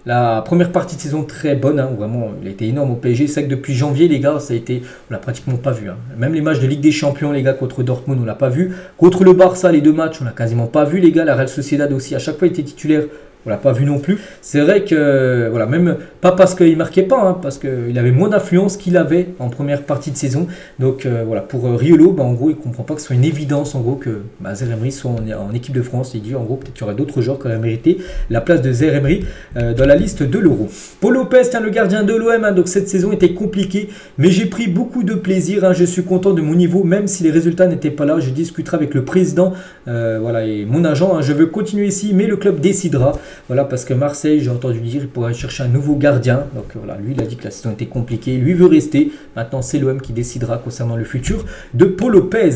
la première partie de saison très bonne, vraiment il a été énorme au PSG. C'est vrai que depuis janvier les gars, on l'a pratiquement pas vu. Même les matchs de Ligue des Champions les gars contre Dortmund on l'a pas vu. Contre le Barça les 2 matchs on l'a quasiment pas vu les gars. La Real Sociedad aussi, à chaque fois il était titulaire, l'a pas vu non plus. C'est vrai que, voilà, même pas parce qu'il marquait pas, hein, parce qu'il avait moins d'influence qu'il avait en première partie de saison. Donc voilà, pour Riolo, en gros, il comprend pas que ce soit une évidence, en gros, que Zaire Emery soit en équipe de France. Il dit, en gros, peut-être qu'il y aurait d'autres joueurs qui auraient mérité la place de Zaire Emery dans la liste de l'Euro. Paul Lopez, le gardien de l'OM, hein, donc cette saison était compliquée, mais j'ai pris beaucoup de plaisir. Hein, je suis content de mon niveau, même si les résultats n'étaient pas là. Je discuterai avec le président, voilà, et mon agent. Hein, je veux continuer ici, mais le club décidera. Voilà, parce que Marseille, j'ai entendu dire, il pourrait chercher un nouveau gardien. Donc voilà, lui, il a dit que la saison était compliquée. Lui veut rester. Maintenant, c'est l'OM qui décidera concernant le futur de Paul Lopez.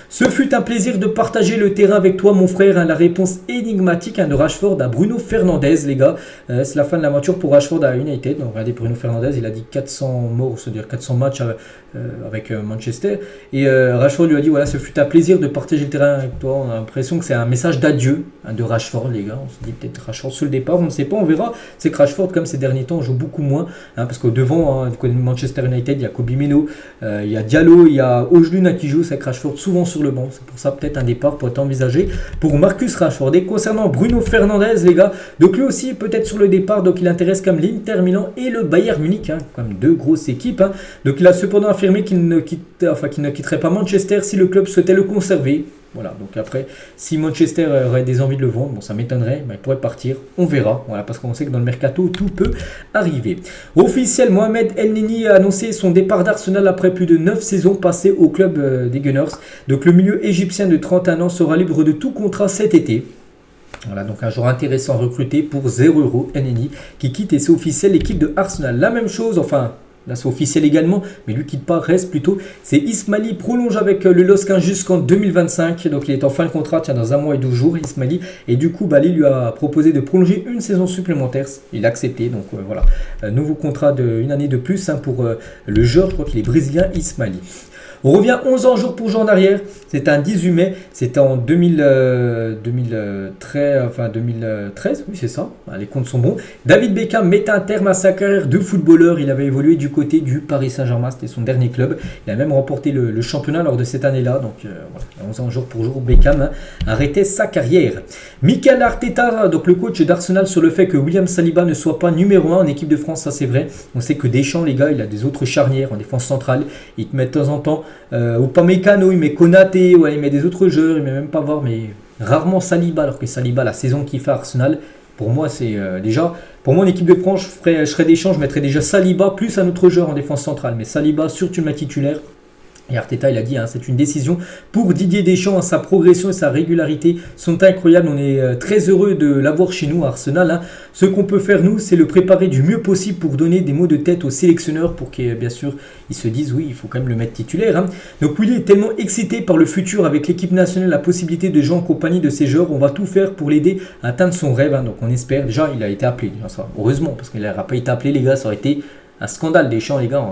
Ce fut un plaisir de partager le terrain avec toi, mon frère. Hein, la réponse énigmatique, hein, de Rashford à Bruno Fernandes, les gars. C'est la fin de l'aventure pour Rashford à United. Donc regardez, Bruno Fernandes, il a dit 400 morts, c'est-à-dire 400 matchs avec Manchester. Et Rashford lui a dit, voilà, ce fut un plaisir de partager le terrain avec toi. On a l'impression que c'est un message d'adieu, hein, de Rashford, les gars. On se dit peut-être Rashford sur le départ, on ne sait pas, on verra. C'est que Rashford, comme ces derniers temps, joue beaucoup moins, hein, parce qu'au devant, hein, Manchester United, il y a Kobe Mino, il y a Diallo, il y a Ojlund qui joue, c'est avec Rashford souvent sur le banc. C'est pour ça peut-être un départ pour être envisagé pour Marcus Rashford. Et concernant Bruno Fernandes, les gars, donc lui aussi peut-être sur le départ, donc il intéresse comme l'Inter Milan et le Bayern Munich, hein, comme deux grosses équipes. Hein. Donc il a cependant affirmé qu'il ne quitterait pas Manchester si le club souhaitait le conserver. Voilà, donc après, si Manchester aurait des envies de le vendre, bon, ça m'étonnerait, mais il pourrait partir, on verra, voilà, parce qu'on sait que dans le mercato, tout peut arriver. Officiel, Mohamed El-Neni a annoncé son départ d'Arsenal après plus de 9 saisons passées au club des Gunners. Donc le milieu égyptien de 31 ans sera libre de tout contrat cet été. Voilà, donc un joueur intéressant recruté pour 0 €, El-Neni, qui quitte, et c'est officiel, l'équipe de Arsenal. La même chose, enfin... Là, c'est officiel également, mais lui quitte pas, reste plutôt. C'est Ismaili, prolonge avec le LOSC jusqu'en 2025. Donc, il est en fin de contrat, tiens, dans 1 mois et 12 jours, Ismaili. Et du coup, Bali lui a proposé de prolonger une saison supplémentaire. Il a accepté. Donc, voilà. Nouveau contrat d'une année de plus, hein, pour le joueur, je crois qu'il est brésilien, Ismaili. On revient 11 ans jour pour jour en arrière. C'était un 18 mai. C'était en 2013. Oui, c'est ça. Les comptes sont bons. David Beckham met un terme à sa carrière de footballeur. Il avait évolué du côté du Paris Saint-Germain. C'était son dernier club. Il a même remporté le championnat lors de cette année-là. Donc, voilà, 11 ans jour pour jour, Beckham arrêtait sa carrière. Mikel Arteta, donc le coach d'Arsenal, sur le fait que William Saliba ne soit pas numéro 1 en équipe de France. Ça, c'est vrai. On sait que Deschamps, les gars, il a des autres charnières en défense centrale. Il te met de temps en temps Upamecano, il met Konaté, ouais, il met des autres joueurs, il met même pas voir, mais rarement Saliba, alors que Saliba, la saison qu'il fait à Arsenal, pour moi, c'est déjà, pour moi, en équipe de France, je ferais des champs, je mettrais déjà Saliba plus un autre joueur en défense centrale, mais Saliba, surtout ma titulaire. Et Arteta, il a dit, hein, c'est une décision pour Didier Deschamps. Sa progression et sa régularité sont incroyables. On est très heureux de l'avoir chez nous à Arsenal. Hein. Ce qu'on peut faire, nous, c'est le préparer du mieux possible pour donner des mots de tête aux sélectionneurs pour qu'ils, bien sûr, ils se disent, oui, il faut quand même le mettre titulaire. Hein. Donc, Willy est tellement excité par le futur avec l'équipe nationale, la possibilité de jouer en compagnie de ces joueurs. On va tout faire pour l'aider à atteindre son rêve. Hein. Donc, on espère. Déjà, il a été appelé. Heureusement, parce qu'il n'aurait pas été appelé, les gars, ça aurait été un scandale. Deschamps, les gars,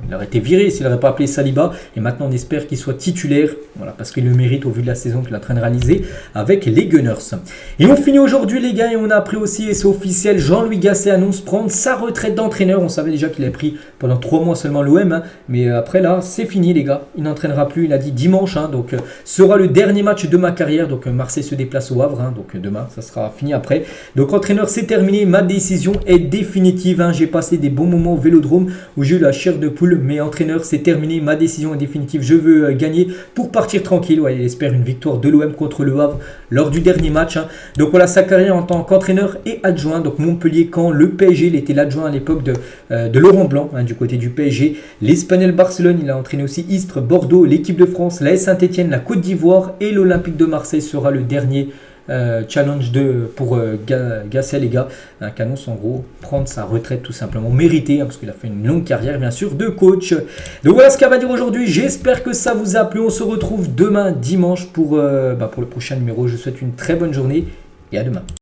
il aurait été viré s'il n'aurait pas appelé Saliba. Et maintenant, on espère qu'il soit titulaire. Voilà, parce qu'il le mérite au vu de la saison qu'il est en train de réaliser avec les Gunners. Et on finit aujourd'hui, les gars, et on a appris aussi, et c'est officiel, Jean-Louis Gasset annonce prendre sa retraite d'entraîneur. On savait déjà qu'il avait pris pendant 3 mois seulement l'OM. Hein, mais après, là, c'est fini, les gars. Il n'entraînera plus. Il a dit dimanche. Hein, donc, sera le dernier match de ma carrière. Donc, Marseille se déplace au Havre. Hein, donc, demain, ça sera fini après. Donc, entraîneur, c'est terminé. Ma décision est définitive. Hein, j'ai passé des bons moments au Vélodrome où j'ai eu la chair de poule, mais entraîneur, c'est terminé, ma décision est définitive, je veux gagner pour partir tranquille. Ouais, il espère une victoire de l'OM contre le Havre lors du dernier match. Hein. Donc voilà sa carrière en tant qu'entraîneur et adjoint. Donc Montpellier, Caen, le PSG, il était l'adjoint à l'époque de Laurent Blanc, hein, du côté du PSG. L'Espagnol Barcelone, il a entraîné aussi Istres, Bordeaux, l'équipe de France, l'AS Saint-Etienne, la Côte d'Ivoire et l'Olympique de Marseille sera le dernier challenge pour Gasset, les gars, qui annonce en gros prendre sa retraite tout simplement méritée, hein, parce qu'il a fait une longue carrière bien sûr de coach. Donc voilà ce qu'elle va dire aujourd'hui, j'espère que ça vous a plu. On se retrouve demain dimanche pour le prochain numéro. Je vous souhaite une très bonne journée et à demain.